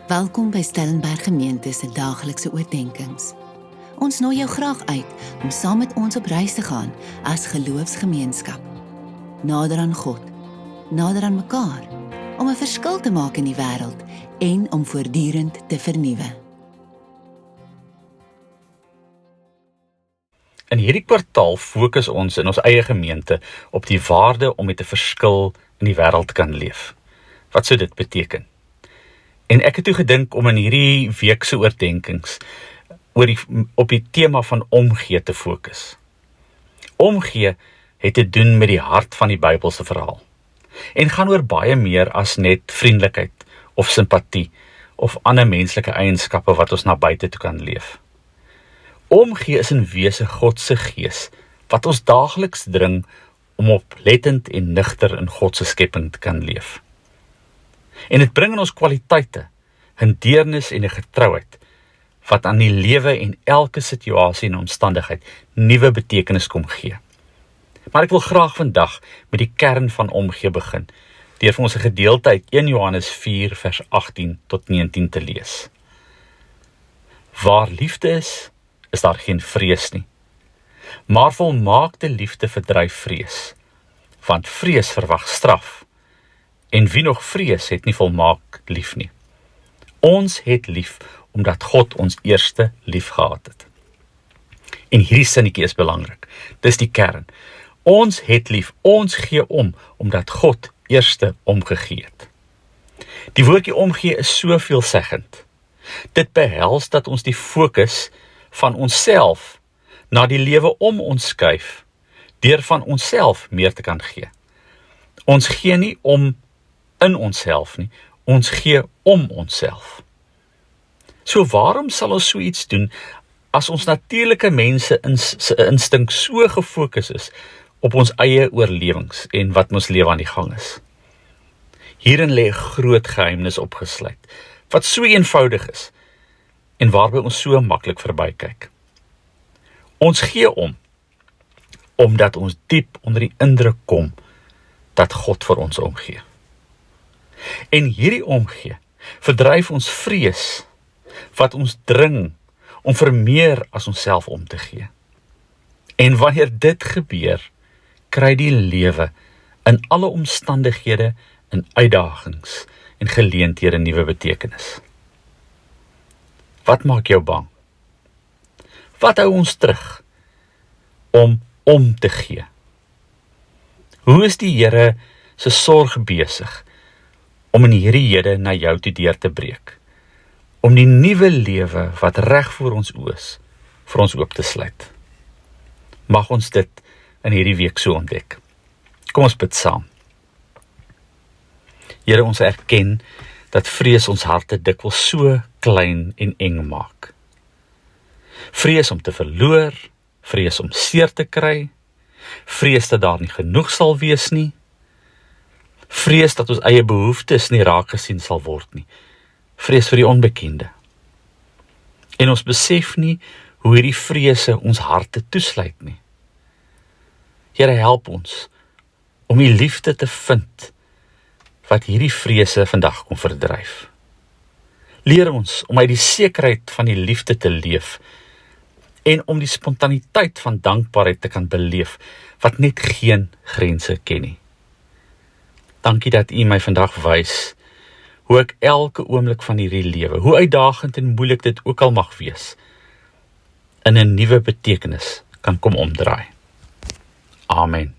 Welkom by Stellenberg Gemeente se daaglikse oordeenkings. Ons nooi jou graag uit om saam met ons op reis te gaan as geloofsgemeenskap. Nader aan God, nader aan mekaar, om 'n verskil te maak in die wêreld en om voortdurend te vernuwe. In hierdie kwartaal fokus ons in ons eie gemeente op die waarde om met 'n verskil in die wêreld te kan leef. Wat sou dit beteken? En ek het toe gedink om in hierdie week se oordeenkings op die tema van omgee te fokus. Omgee het te doen met die hart van die Bybelse verhaal en gaan oor baie meer as net vriendelikheid of simpatie of ander menslike eienskappe wat ons na buite toe kan leef. Omgee is in wese God se gees wat ons daagliks dring om oplettend en nugter in God se skepping te kan leef. En dit bring in ons kwaliteite, 'n deernis en 'n getrouheid wat aan die lewe en elke situasie en omstandigheid nuwe betekenis kom gee. Maar ek wil graag vandag met die kern van omgee begin, deur vir ons 'n gedeelte uit 1 Johannes 4 vers 18 tot 19 te lees. Waar liefde is daar geen vrees nie. Maar volmaakte liefde verdryf vrees, want vrees verwag straf. En wie nog vrees, het nie volmaak lief nie. Ons het lief, omdat God ons eerste lief gehad het. En hierdie sinnetjie is belangrik. Dis die kern. Ons het lief, ons gee omdat God eerste omgegee het. Die woordjie omgee is so veelzeggend. Dit behels dat ons die fokus van onsself na die lewe om ons skuif, deur van onsself meer te kan gee. Ons gee nie om in onsself nie, ons gee om onsself. So waarom sal ons so iets doen as ons natuurlike mense instink so gefokus is op ons eie oorlewings en wat ons lewe aan die gang is? Hierin lê 'n groot geheimnis opgesluit, wat so eenvoudig is en waarby ons so maklik verbykyk. Ons gee omdat ons diep onder die indruk kom dat God vir ons omgee. En hierdie omgee verdryf ons vrees wat ons dring om vir meer as onsself om te gee. En wanneer dit gebeur, kry die lewe in alle omstandighede en uitdagings en geleenthede nuwe betekenis. Wat maak jou bang? Wat hou ons terug om te gee? Hoe is die Here se sorg besig om in hierdie hede na jou toe deur te breek, om die nuwe lewe wat reg voor ons oë is, vir ons oop te sluit? Mag ons dit in hierdie week so ontdek. Kom ons bid saam. Here, ons erken dat vrees ons harte dikwels so klein en eng maak. Vrees om te verloor, vrees om seer te kry, vrees dat daar nie genoeg sal wees nie, vrees dat ons eie behoeftes nie raak gesien sal word nie, vrees vir die onbekende. En ons besef nie hoe hierdie vrese ons harte toesluit nie. Here, help ons om die liefde te vind wat hierdie vrese vandag kom verdryf. Leer ons om uit die sekerheid van die liefde te leef en om die spontaniteit van dankbaarheid te kan beleef wat net geen grense ken nie. Dankie dat U my vandag wys hoe ek elke oomblik van hierdie lewe, hoe uitdagend en moeilik dit ook al mag wees, in 'n nuwe betekenis kan kom omdraai. Amen.